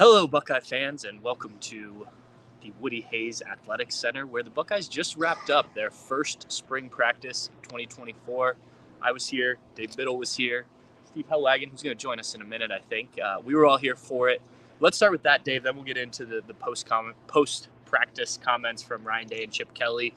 Hello, Buckeye fans, and welcome to the Woody Hayes Athletic Center, where the Buckeyes just wrapped up their first spring practice of 2024. I was here, Dave Biddle was here, Steve Hellwagon, who's going to join us in a minute, I think. We were all here for it. Let's start with that, Dave, then we'll get into the post-practice comments from Ryan Day and Chip Kelly.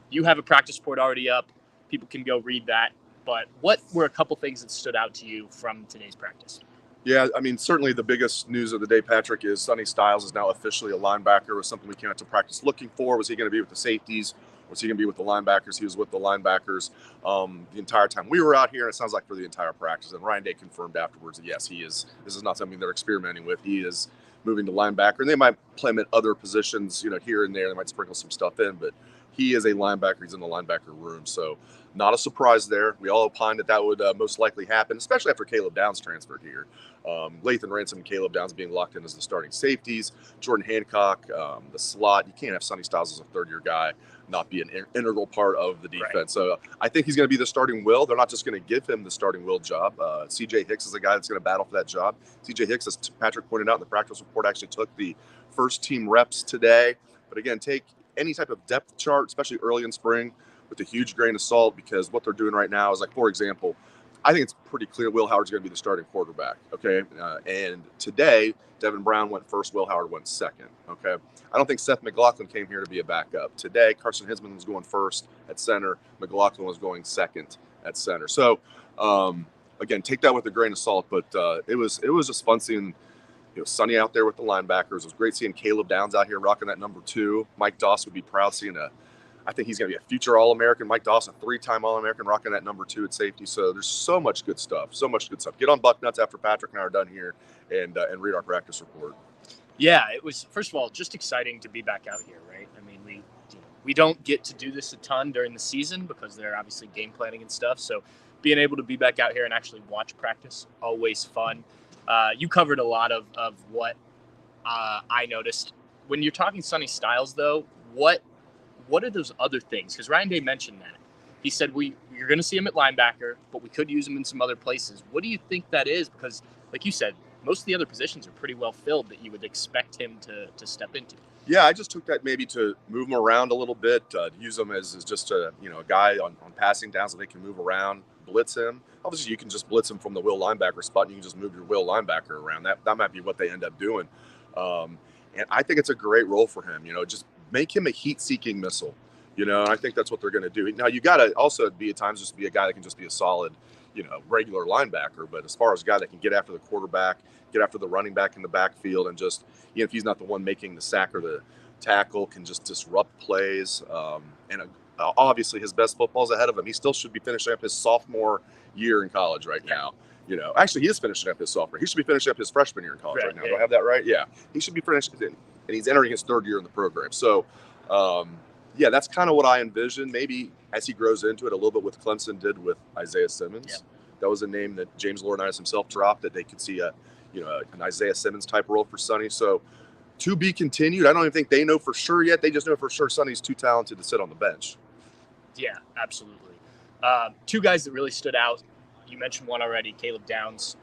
You have a practice report already up. People can go read that. But what were a couple things that stood out to you from today's practice? Yeah, I mean, certainly the biggest news of the day, Patrick, is Sonny Styles is now officially a linebacker. It was something we came out to practice looking for. Was he going to be with the safeties? Was he going to be with the linebackers? He was with the linebackers the entire time we were out here, and it sounds like for the entire practice. And Ryan Day confirmed afterwards that, yes, he is. This is not something they're experimenting with. He is moving to linebacker. And they might play him at other positions, here and there. They might sprinkle some stuff in, but he is a linebacker. He's in the linebacker room. So not a surprise there. We all opined that would most likely happen, especially after Caleb Downs transferred here. Lathan Ransom and Caleb Downs being locked in as the starting safeties. Jordan Hancock, the slot. You can't have Sonny Styles as a third-year guy not be an integral part of the defense. Right. So I think he's going to be the starting will. They're not just going to give him the starting will job. C.J. Hicks is the guy that's going to battle for that job. C.J. Hicks, as Patrick pointed out in the practice report, actually took the first team reps today. But again, take any type of depth chart, especially early in spring, with a huge grain of salt, because what they're doing right now is, like, for example, I think it's pretty clear Will Howard's going to be the starting quarterback, okay? And today, Devin Brown went first, Will Howard went second, okay? I don't think Seth McLaughlin came here to be a backup. Today, Carson Hinsman was going first at center. McLaughlin was going second at center. So, again, take that with a grain of salt, but it was just fun seeing Sonny out there with the linebackers. It was great seeing Caleb Downs out here rocking that number 2. Mike Doss would be proud seeing I think he's going to be a future All-American. Mike Dawson, 3-time All-American, rocking that number 2 at safety. So there's so much good stuff. Get on Bucknuts after Patrick and I are done here and read our practice report. Yeah, it was, first of all, just exciting to be back out here, right? I mean, we don't get to do this a ton during the season because they're obviously game planning and stuff. So being able to be back out here and actually watch practice, always fun. You covered a lot of what I noticed. When you're talking Sonny Styles, though, what are those other things? Because Ryan Day mentioned that. He said, you're going to see him at linebacker, but we could use him in some other places. What do you think that is? Because, like you said, most of the other positions are pretty well filled that you would expect him to step into. Yeah, I just took that maybe to move him around a little bit, use him as just a guy on passing downs so they can move around, blitz him. Obviously, you can just blitz him from the will linebacker spot, and you can just move your will linebacker around. That might be what they end up doing. And I think it's a great role for him, just make him a heat-seeking missile, and I think that's what they're going to do. Now, you got to also be at times just be a guy that can just be a solid, regular linebacker. But as far as a guy that can get after the quarterback, get after the running back in the backfield, and just, if he's not the one making the sack or the tackle, can just disrupt plays. Obviously, his best football is ahead of him. He still should be finishing up his sophomore year in college right now. Actually, he is finishing up his sophomore. He should be finishing up his freshman year in college right now. Do I have that right? Yeah. He should be finishing, and he's entering his third year in the program. So, that's kind of what I envision. Maybe as he grows into it a little bit with Clemson did with Isaiah Simmons. Yeah. That was a name that James Laurinaitis himself dropped, that they could see an Isaiah Simmons type role for Sonny. So, to be continued. I don't even think they know for sure yet. They just know for sure Sonny's too talented to sit on the bench. Yeah, absolutely. 2 guys that really stood out. You mentioned one already, Caleb Downs.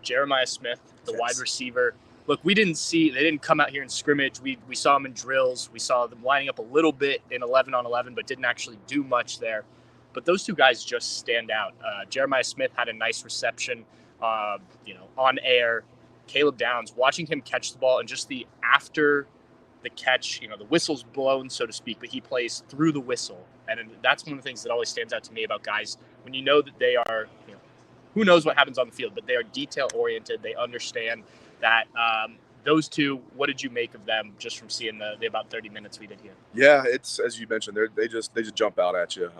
Jeremiah Smith, the wide receiver. Look, they didn't come out here in scrimmage. We saw them in drills. We saw them lining up a little bit in 11-on-11, but didn't actually do much there. But those 2 guys just stand out. Jeremiah Smith had a nice reception, on air. Caleb Downs, watching him catch the ball and just the after the catch, the whistle's blown, so to speak, but he plays through the whistle. And that's one of the things that always stands out to me about guys when you know that they are, who knows what happens on the field, but they are detail-oriented. They understand that. Those 2, what did you make of them just from seeing the about 30 minutes we did here? Yeah, it's, as you mentioned, they just jump out at you.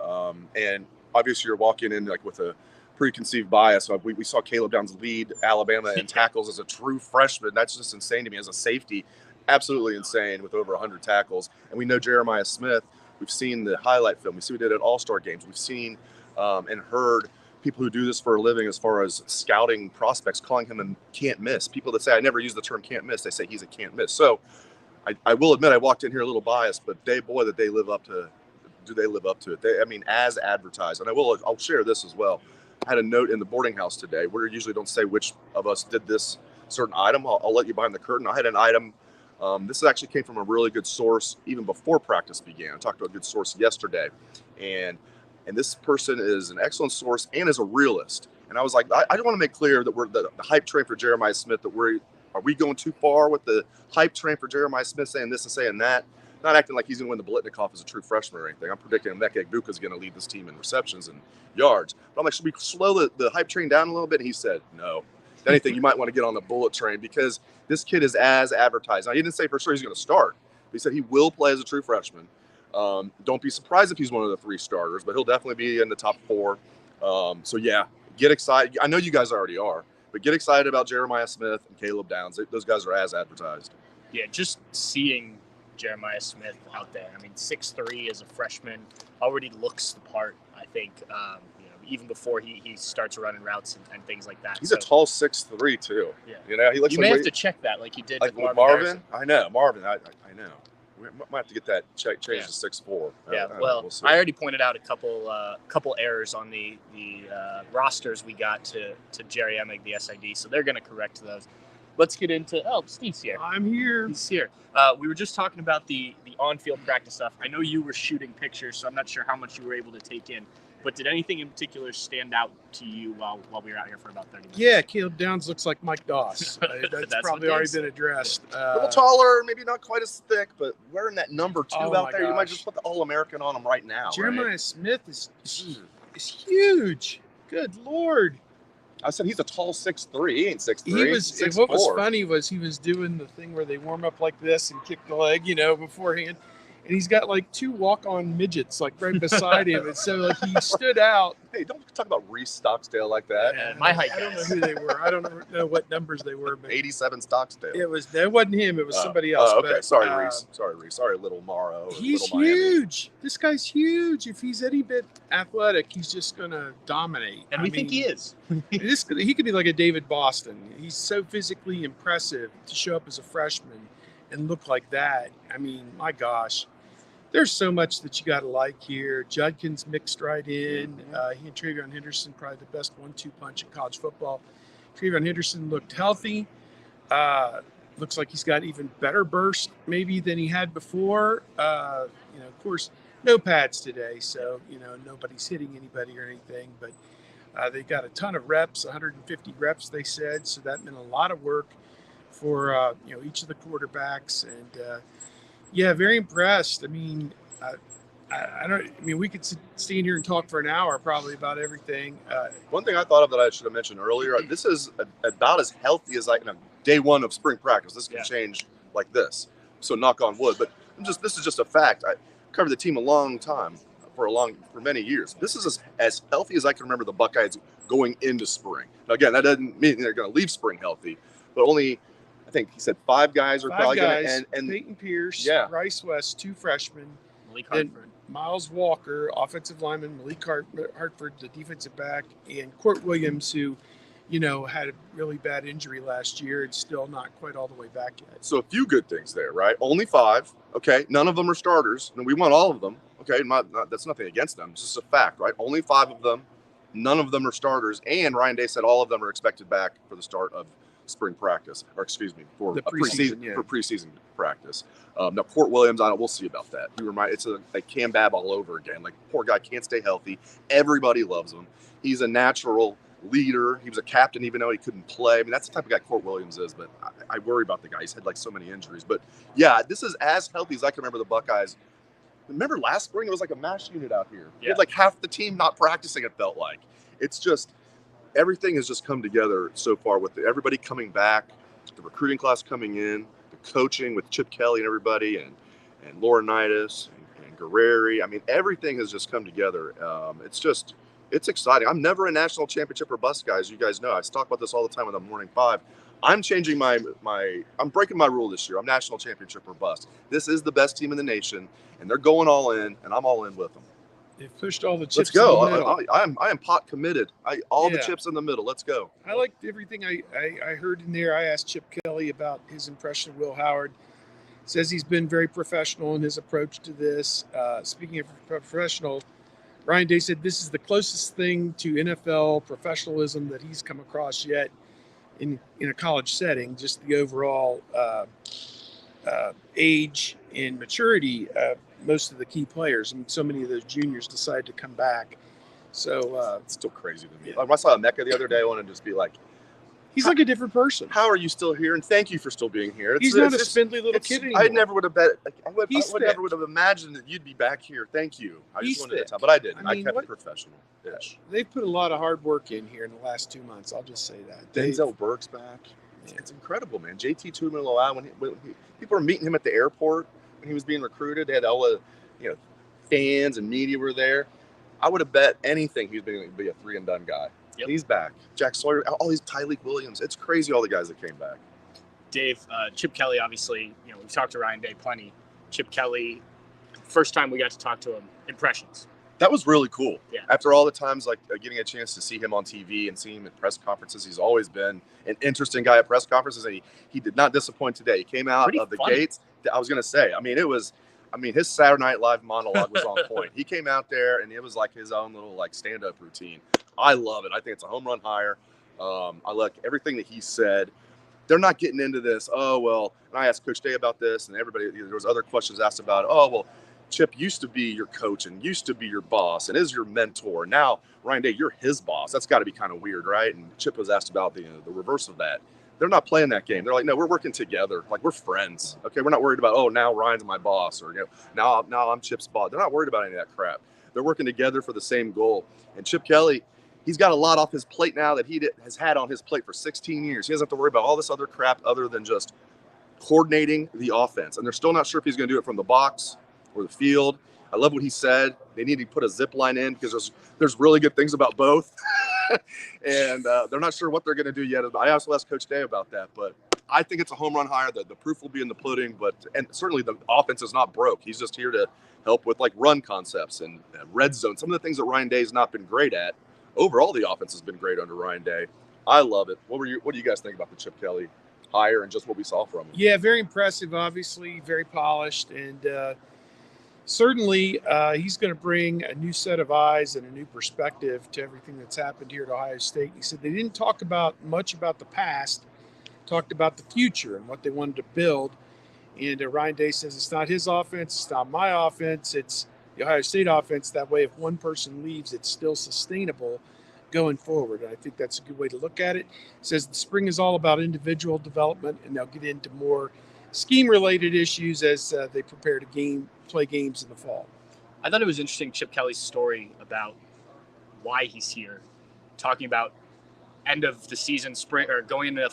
And obviously you're walking in like with a preconceived bias. We saw Caleb Downs lead Alabama in tackles as a true freshman. That's just insane to me as a safety. Absolutely insane with over 100 tackles. And we know Jeremiah Smith. We've seen the highlight film. We see what he did at All-Star games. We've seen and heard people who do this for a living as far as scouting prospects calling him a can't miss. People that say, I never use the term can't miss, they say he's a can't miss. So I will admit I walked in here a little biased, but they live up to it. As advertised. And I'll share this as well. I had a note in the boarding house today. We usually don't say which of us did this certain item. I'll let you behind the curtain. I had an item. This actually came from a really good source even before practice began. I talked to a good source yesterday, and this person is an excellent source and is a realist. And I was like, I just want to make clear that we're the hype train for Jeremiah Smith. That are we going too far with the hype train for Jeremiah Smith saying this and saying that? Not acting like he's going to win the Blitnikoff as a true freshman or anything. I'm predicting Emeka Egbuka is going to lead this team in receptions and yards. But I'm like, should we slow the hype train down a little bit? And he said, no. If anything, you might want to get on the bullet train because this kid is as advertised. Now, he didn't say for sure he's going to start. But he said he will play as a true freshman. Don't be surprised if he's one of the 3 starters, but he'll definitely be in the top 4. So, yeah, get excited. I know you guys already are, but get excited about Jeremiah Smith and Caleb Downs. Those guys are as advertised. Yeah, just seeing Jeremiah Smith out there. I mean, 6'3" as a freshman, already looks the part, I think, even before he starts running routes and things like that. He's a tall 6'3", too. Yeah. He looks you may have to check that like you did like with Marvin. I know, Marvin. I know. We might have to get that changed to 6'4". Yeah, we'll I already pointed out a couple errors on the rosters we got to Jerry Emig, the SID, so they're going to correct those. Let's get into Steve's here. I'm here. He's here. We were just talking about the on-field practice stuff. I know you were shooting pictures, so I'm not sure how much you were able to take in. But did anything in particular stand out to you while we were out here for about 30 minutes? Yeah, Caleb Downs looks like Mike Doss. That's probably already been addressed. A little taller, maybe not quite as thick, but wearing that number 2 out there, you might just put the All-American on him right now. Jeremiah Smith is huge. Good Lord. I said he's a tall 6'3". He ain't 6'3". He was. What was funny was he was doing the thing where they warm up like this and kick the leg, beforehand. And he's got like 2 walk-on midgets like right beside him, and so like he stood out. Hey, don't talk about Reese Stocksdale like that. Yeah, my height. I don't know who they were. I don't know what numbers they were. But 87 Stocksdale. That wasn't him. It was somebody else. Okay, but, sorry, Reese. Sorry, little Morrow. He's little huge. This guy's huge. If he's any bit athletic, he's just gonna dominate. And we think he is. He could be like a David Boston. He's so physically impressive to show up as a freshman and look like that. I mean, my gosh. There's so much that you got to like here. Judkins mixed right in. He and Travion Henderson, probably the best 1-2 punch in college football. Travion Henderson looked healthy. Looks like he's got even better burst maybe than he had before. Of course, no pads today, so, nobody's hitting anybody or anything. But they got a ton of reps, 150 reps, they said. So that meant a lot of work for, each of the quarterbacks. And, yeah, very impressed. I mean, we could stand here and talk for an hour probably about everything. One thing I thought of that I should have mentioned earlier, this is about as healthy as day 1 of spring practice. This can change like this. So knock on wood. But this is just a fact. I covered the team a long time, for many years. This is as healthy as I can remember the Buckeyes going into spring. Now, again, that doesn't mean they're going to leave spring healthy, but only – I think he said 5 guys are probably going to and Peyton Pierce, Bryce West, 2 freshmen, Malik Hartford, Miles Walker, offensive lineman, Malik Hartford, the defensive back, and Court Williams, who, had a really bad injury last year and still not quite all the way back yet. So a few good things there, right? Only 5. Okay, none of them are starters, and we want all of them. Okay, that's nothing against them. It's just a fact, right? Only 5 of them. None of them are starters, and Ryan Day said all of them are expected back for the start of spring practice, or excuse me, for preseason practice. Now, Court Williams, we'll see about that. It's a Cam Babb all over again. Like, poor guy can't stay healthy. Everybody loves him. He's a natural leader. He was a captain even though he couldn't play. I mean, that's the type of guy Court Williams is, but I worry about the guy. He's had like so many injuries. But yeah, this is as healthy as I can remember the Buckeyes. Remember last spring, it was like a mash unit out here. We had like half the team not practicing, it felt like. It's just, everything has just come together so far with everybody coming back, the recruiting class coming in, the coaching with Chip Kelly and everybody, and Laurinaitis and Guerreri. I mean, everything has just come together. It's exciting. I'm never a national championship or bust, guys. You guys know. I talk about this all the time on the Morning 5. I'm changing I'm breaking my rule this year. I'm national championship or bust. This is the best team in the nation, and they're going all in, and I'm all in with them. They've pushed all the chips. Let's go. In the middle. I am pot committed. The chips in the middle. Let's go. I liked everything I heard in there. I asked Chip Kelly about his impression of Will Howard. Says he's been very professional in his approach to this. Speaking of professional, Ryan Day said this is the closest thing to NFL professionalism that he's come across yet. in a college setting, just the overall age and maturity of most of the key players. I mean, so many of those juniors decide to come back. So It's still crazy to me. Yeah. Like, when I saw Mecca the other day, I wanted to just be like, he's like a different person. how are you still here? And thank you for still being here. He's not a spindly little kid anymore. I never would have bet. Like, I would He's never fit. would have imagined that you'd be back here. Thank you. I He's just wanted to fit. tell, but I didn't. I I mean, kept what- it professional-ish. They've put a lot of hard work in here in the last 2 months. I'll just say that. Denzel Burke's back. Yeah. It's incredible, man. JT Tuimoloau, when people were meeting him at the airport when he was being recruited, they had all the fans and media were there. I would have bet anything he was going to be a 3-and-done guy. Yep. He's back. Jack Sawyer, all these Tyreek Williams. It's crazy, all the guys that came back. Dave, Chip Kelly, obviously, we've talked to Ryan Day plenty. Chip Kelly, first time we got to talk to him, impressions. That was really cool. Yeah. After all the times, like getting a chance to see him on TV and seeing him at press conferences, he's always been an interesting guy at press conferences, and he did not disappoint today. He came out Pretty of the funny. gates. I was going to say, his Saturday Night Live monologue was on point. He came out there, and it was like his own little stand-up routine. I love it. I think it's a home run hire. I like everything that he said. They're not getting into this. Oh, well, and I asked Coach Day about this, and everybody, there was other questions asked about it. Oh, well, Chip used to be your coach and used to be your boss and is your mentor. Now, Ryan Day, you're his boss. That's got to be kind of weird, right? And Chip was asked about the reverse of that. They're not playing that game. They're like, no, we're working together. Like, we're friends. Okay, we're not worried about, oh, now Ryan's my boss, or now I'm Chip's boss. They're not worried about any of that crap. They're working together for the same goal. And Chip Kelly, he's got a lot off his plate now that he has had on his plate for 16 years. He doesn't have to worry about all this other crap other than just coordinating the offense. And they're still not sure if he's going to do it from the box or the field. I love what he said. They need to put a zip line in because there's really good things about both. And they're not sure what they're going to do yet. I also asked Coach Day about that, but I think it's a home run hire. The proof will be in the pudding, and certainly the offense is not broke. He's just here to help with run concepts and red zone. Some of the things that Ryan Day's not been great at. Overall, the offense has been great under Ryan Day. I love it. What do you guys think about the Chip Kelly hire and just what we saw from him? Yeah, very impressive, obviously, very polished, and certainly he's going to bring a new set of eyes and a new perspective to everything that's happened here at Ohio State. He said they didn't talk much about the past, talked about the future and what they wanted to build. And Ryan Day says it's not his offense, it's not my offense, it's the Ohio State offense. That way, if one person leaves, it's still sustainable going forward. And I think that's a good way to look at it. He says the spring is all about individual development, and they'll get into more scheme-related issues as they prepare to play games in the fall. I thought it was interesting, Chip Kelly's story about why he's here, talking about end of the season, spring, or going into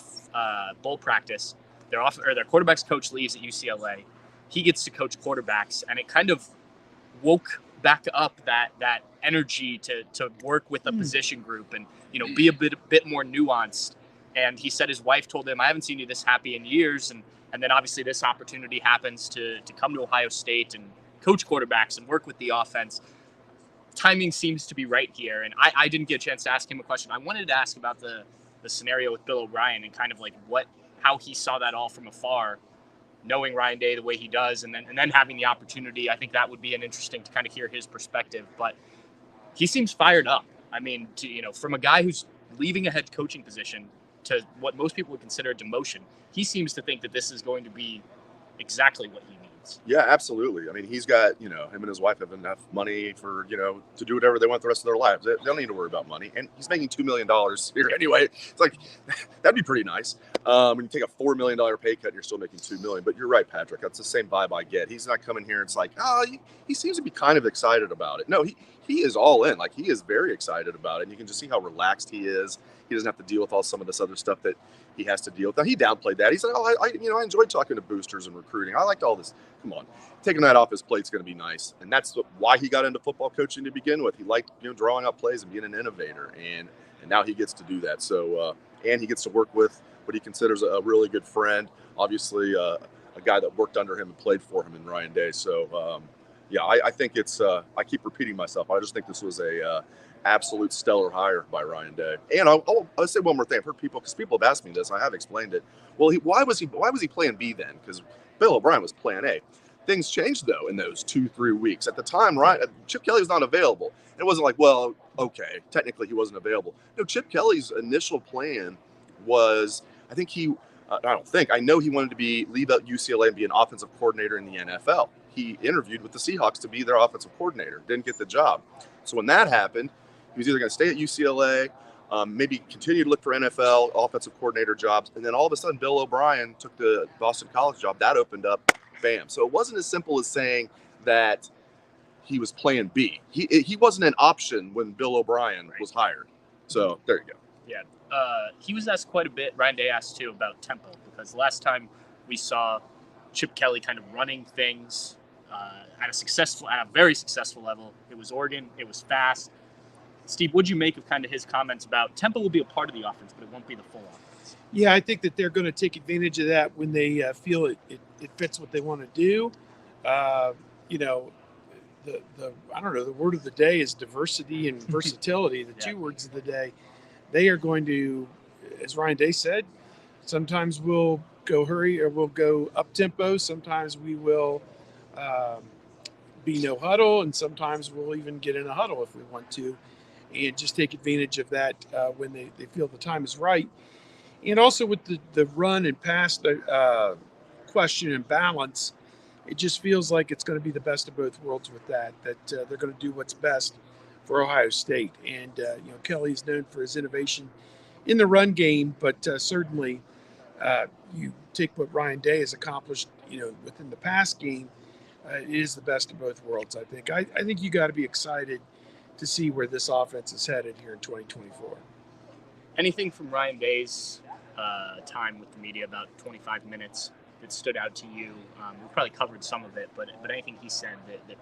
bowl practice. Their quarterbacks coach leaves at UCLA. He gets to coach quarterbacks, and it kind of woke back up that energy to work with a position group and be a bit more nuanced. And he said his wife told him, "I haven't seen you this happy in years." And then obviously this opportunity happens to come to Ohio State and coach quarterbacks and work with the offense. Timing seems to be right here. And I didn't get a chance to ask him a question. I wanted to ask about the scenario with Bill O'Brien and kind of how he saw that all from afar, knowing Ryan Day the way he does, and then having the opportunity. I think that would be an interesting to kind of hear his perspective. But he seems fired up. I mean, from a guy who's leaving a head coaching position to what most people would consider a demotion, he seems to think that this is going to be exactly what he needs. Yeah, absolutely. I mean, he's got, him and his wife have enough money for, to do whatever they want the rest of their lives. They don't need to worry about money. And he's making $2 million here anyway. It's like, that'd be pretty nice. When you take a $4 million pay cut, and you're still making $2 million. But you're right, Patrick. That's the same vibe I get. He's not coming here and it's like, he seems to be kind of excited about it. No, he is all in. He is very excited about it. And you can just see how relaxed he is. He doesn't have to deal with all some of this other stuff that he has to deal with. Now, he downplayed that. He said, I enjoyed talking to boosters and recruiting. I liked all this. Come on. Taking that off his plate's going to be nice. And that's why he got into football coaching to begin with. He liked, drawing up plays and being an innovator. And now he gets to do that. So, and he gets to work with what he considers a really good friend. Obviously, a guy that worked under him and played for him in Ryan Day. So, I think it's, I keep repeating myself. I just think this was a absolute stellar hire by Ryan Day. And I'll say one more thing. I've heard because people have asked me this. I have explained it. Well, why was he playing B then? Because Bill O'Brien was playing A. Things changed though in those 2-3 weeks. At the time, Chip Kelly was not available. It wasn't like, well, okay, technically he wasn't available. No, Chip Kelly's initial plan was, I know he wanted to leave out UCLA and be an offensive coordinator in the NFL. He interviewed with the Seahawks to be their offensive coordinator, didn't get the job. So when that happened, he was either going to stay at UCLA, maybe continue to look for NFL offensive coordinator jobs, and then all of a sudden Bill O'Brien took the Boston College job. That opened up, bam. So it wasn't as simple as saying that he was plan B. He wasn't an option when Bill O'Brien was hired. So there you go. Yeah. He was asked quite a bit. Ryan Day asked too about tempo, because last time we saw Chip Kelly kind of running things at a very successful level. It was Oregon. It was fast. Steve, what'd you make of kind of his comments about tempo will be a part of the offense, but it won't be the full offense? Yeah, I think that they're going to take advantage of that when they feel it fits what they want to do. I don't know, the word of the day is diversity and versatility, the two words of the day. They are going to, as Ryan Day said, sometimes we'll go hurry or we'll go up tempo. Sometimes we will be no huddle, and sometimes we'll even get in a huddle if we want to, and just take advantage of that when they feel the time is right. And also with the run and pass question and balance, it just feels like it's going to be the best of both worlds with that they're going to do what's best for Ohio State. And, Kelly's known for his innovation in the run game, but certainly you take what Ryan Day has accomplished, within the pass game, it is the best of both worlds, I think. I think you got to be excited to see where this offense is headed here in 2024. Anything from Ryan Day's time with the media, about 25 minutes, that stood out to you? We probably covered some of it, but anything he said that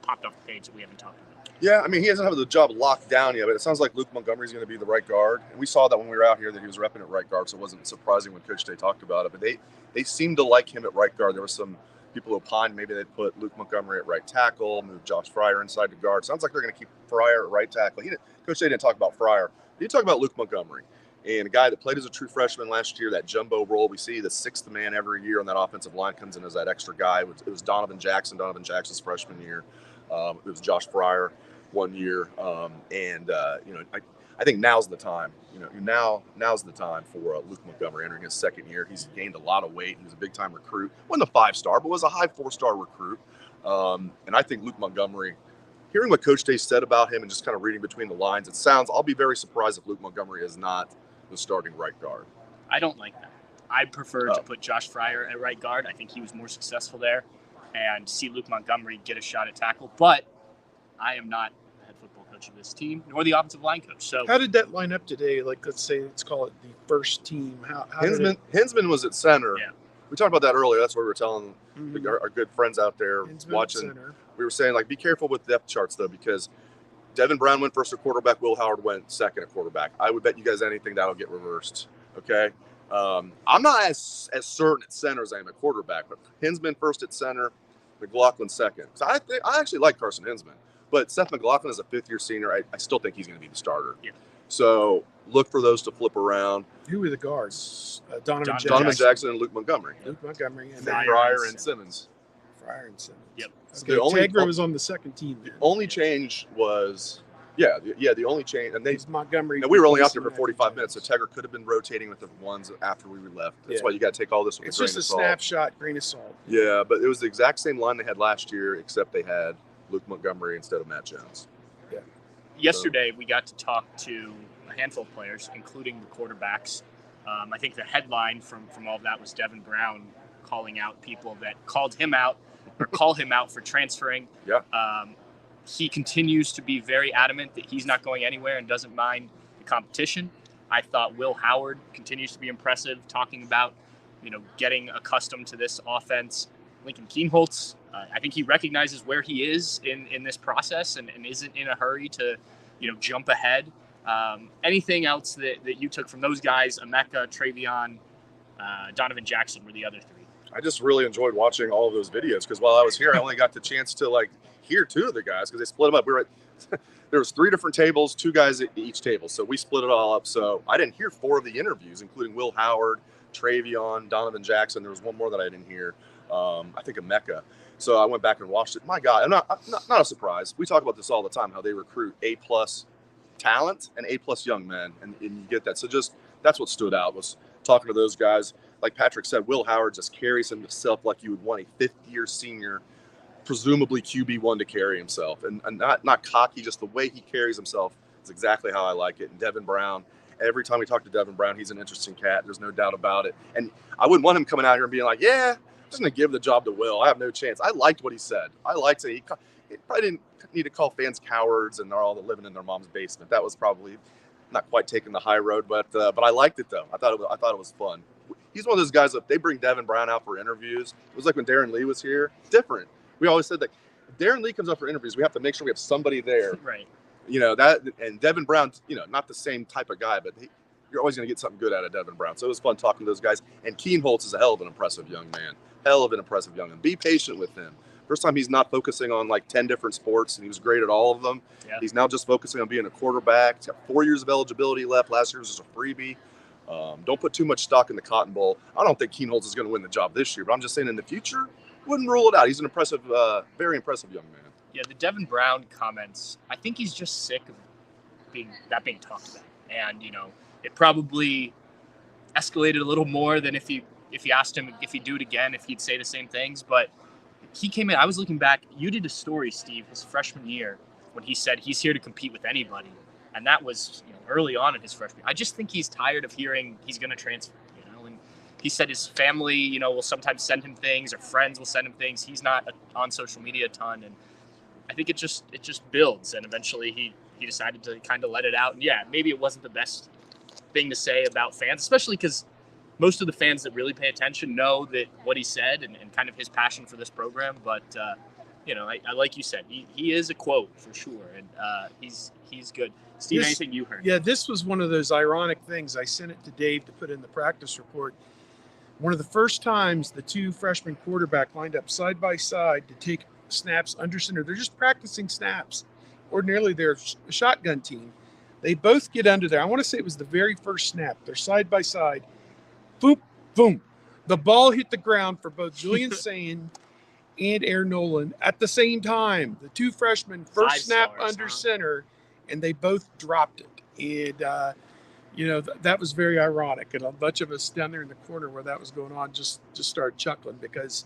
popped off the page that we haven't talked about? Yeah, I mean, he doesn't have the job locked down yet, but it sounds like Luke Montgomery's going to be the right guard. And we saw that when we were out here that he was repping at right guard, so it wasn't surprising when Coach Day talked about it. But they seemed to like him at right guard. There were some people who opined maybe they'd put Luke Montgomery at right tackle, move Josh Fryer inside the guard. Sounds like they're going to keep Fryer at right tackle. Coach Day didn't talk about Fryer. He did talk about Luke Montgomery, and a guy that played as a true freshman last year, that jumbo role. We see the sixth man every year on that offensive line comes in as that extra guy. It was Donovan Jackson's freshman year. It was Josh Fryer one year. I think now's the time. Now's the time for Luke Montgomery entering his second year. He's gained a lot of weight. He was a big-time recruit. Wasn't a 5-star, but was a high 4-star recruit. And I think Luke Montgomery, hearing what Coach Day said about him and just kind of reading between the lines, I'll be very surprised if Luke Montgomery is not the starting right guard. I don't like that. I prefer to put Josh Fryer at right guard. I think he was more successful there, and see Luke Montgomery get a shot at tackle. But I am not the head football coach of this team, nor the offensive line coach. So how did that line up today? Like, let's call it the first team. Hinsman was at center. Yeah. We talked about that earlier. That's what we were telling our good friends out there Hinsman watching. We were saying, be careful with depth charts, though, because Devin Brown went first at quarterback. Will Howard went second at quarterback. I would bet you guys anything that'll get reversed. Okay. I'm not as certain at center as I am at quarterback, but Hinsman first at center, McLaughlin second. So I actually like Carson Hinsman, but Seth McLaughlin is a fifth-year senior. I still think he's going to be the starter. Yeah. So look for those to flip around. Who were the guards? Donovan Jackson and Luke Montgomery. Luke Montgomery and Fryer and Simmons. Fryer and Simmons. Yep. Okay, Tegra was on the second team. The only change was, the only change, and Montgomery. And we were only out there for 45 minutes, so Tegra could have been rotating with the ones after we left. That's why you got to take all this with a grain of salt. It's just a snapshot, grain of salt. Yeah, but it was the exact same line they had last year, except they had Luke Montgomery instead of Matt Jones. Yeah. Yesterday, we got to talk to a handful of players, including the quarterbacks. I think the headline from all of that was Devin Brown calling out people that called him out or call him out for transferring. Yeah. He continues to be very adamant that he's not going anywhere and doesn't mind the competition. I thought Will Howard continues to be impressive, talking about, getting accustomed to this offense. Lincoln Kienholz, I think he recognizes where he is in this process and isn't in a hurry to, jump ahead. Anything else that you took from those guys? Emeka, Travion, Donovan Jackson were the other three. I just really enjoyed watching all of those videos because while I was here, I only got the chance to hear two of the guys because they split them up. There was 3 different tables, 2 guys at each table, so we split it all up. So I didn't hear 4 of the interviews, including Will Howard, Travion, Donovan Jackson. There was one more that I didn't hear. I think Emeka. So I went back and watched it. My God, I'm not a surprise. We talk about this all the time, how they recruit A+ talent and A+ young men, and you get that. So just that's what stood out, was talking to those guys. Like Patrick said, Will Howard just carries himself like you would want a fifth-year senior, presumably QB1, to carry himself, and not cocky, just the way he carries himself is exactly how I like it. And Devin Brown, every time we talk to Devin Brown, he's an interesting cat. There's no doubt about it. And I wouldn't want him coming out here and being like, yeah, I'm just going to give the job to Will. I have no chance. I liked what he said. I liked it. He probably didn't need to call fans cowards and they're all living in their mom's basement. That was probably not quite taking the high road, but I liked it though. I thought it was fun. He's one of those guys that they bring Devin Brown out for interviews. It was like when Darren Lee was here. Different. We always said that if Darren Lee comes up for interviews, we have to make sure we have somebody there. Right. You know, that, and Devin Brown, you know, not the same type of guy, but you're always going to get something good out of Devin Brown. So it was fun talking to those guys. And Keenholz is a hell of an impressive young man. Hell of an impressive young man. Be patient with him. First time he's not focusing on like 10 different sports, and he was great at all of them. Yeah. He's now just focusing on being a quarterback. He's got 4 years of eligibility left. Last year was just a freebie. Don't put too much stock in the Cotton Bowl. I don't think Keenholz is going to win the job this year, but I'm just saying in the future, wouldn't rule it out. He's an impressive, very impressive young man. Yeah, the Devin Brown comments, I think he's just sick of being talked about. And, you know, it probably escalated a little more than if you asked him if he'd do it again, if he'd say the same things. But he came in, I was looking back, you did a story, Steve, his freshman year, when he said he's here to compete with anybody. And that was, you know, early on in his freshman year. I just think he's tired of hearing he's going to transfer, you know. And he said his family, you know, will sometimes send him things, or friends will send him things. He's not on social media a ton. And I think it just builds. And eventually he decided to kind of let it out. And yeah, maybe it wasn't the best thing to say about fans, especially because most of the fans that really pay attention know that what he said and kind of his passion for this program. But, you know, I like you said, he is a quote for sure. And he's good. Steve, anything you heard? Yeah, this was one of those ironic things. I sent it to Dave to put in the practice report. One of the first times the two freshman quarterback lined up side by side to take snaps under center. They're just practicing snaps. Ordinarily, they're a shotgun team. They both get under there. I want to say it was the very first snap. They're side by side. Boop, boom. The ball hit the ground for both Julian Sayin and Aaron Nolan at the same time. The two freshmen, first snap under center, and they both dropped it. And, you know, that was very ironic. And a bunch of us down there in the corner where that was going on just started chuckling because,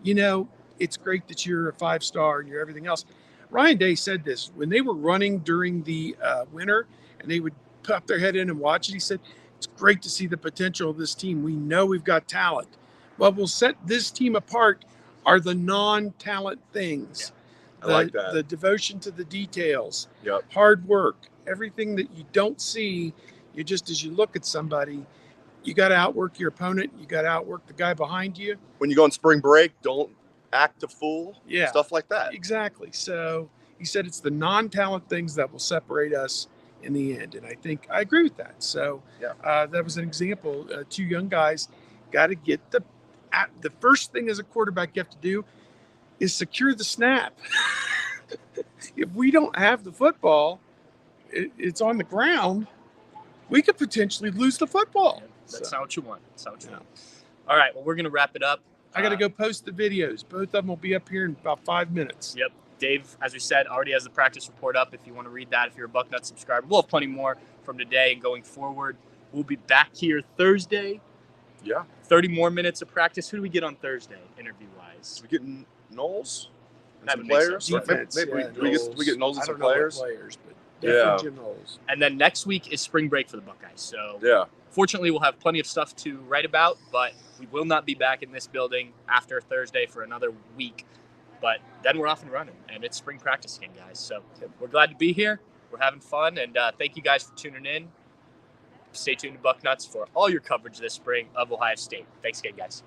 you know, it's great that you're a 5-star and you're everything else. Ryan Day said this when they were running during the winter and they would pop their head in and watch it. He said, it's great to see the potential of this team. We know we've got talent. What will set this team apart are the non-talent things. Yeah, I like that. The devotion to the details, Yep. hard work, everything that you don't see. You just, as you look at somebody, you got to outwork your opponent. You got to outwork the guy behind you. When you go on spring break, don't act a fool. Yeah. Stuff like that. Exactly. So he said it's the non-talent things that will separate us in the end. And I think I agree with that. So that was an example. Two young guys got to get the first thing as a quarterback you have to do is secure the snap. If we don't have the football, it's on the ground, we could potentially lose the football. That's not what you want. That's not what you want. All right. Well, we're going to wrap it up. I got to go post the videos. Both of them will be up here in about 5 minutes. Yep. Dave, as we said, already has the practice report up if you want to read that, if you're a Bucknuts subscriber. We'll have plenty more from today and going forward. We'll be back here Thursday. Yeah. 30 more minutes of practice. Who do we get on Thursday, interview-wise? We get Knowles and That some would make players. sense. Defense, Maybe Knowles. we get Knowles and I some don't know what players. players, but definitely Jim Knowles. And then next week is spring break for the Buckeyes. So Yeah. fortunately, we'll have plenty of stuff to write about, but we will not be back in this building after Thursday for another week. But then we're off and running, and it's spring practice again, guys. So we're glad to be here. We're having fun, and thank you guys for tuning in. Stay tuned to Bucknuts for all your coverage this spring of Ohio State. Thanks again, guys.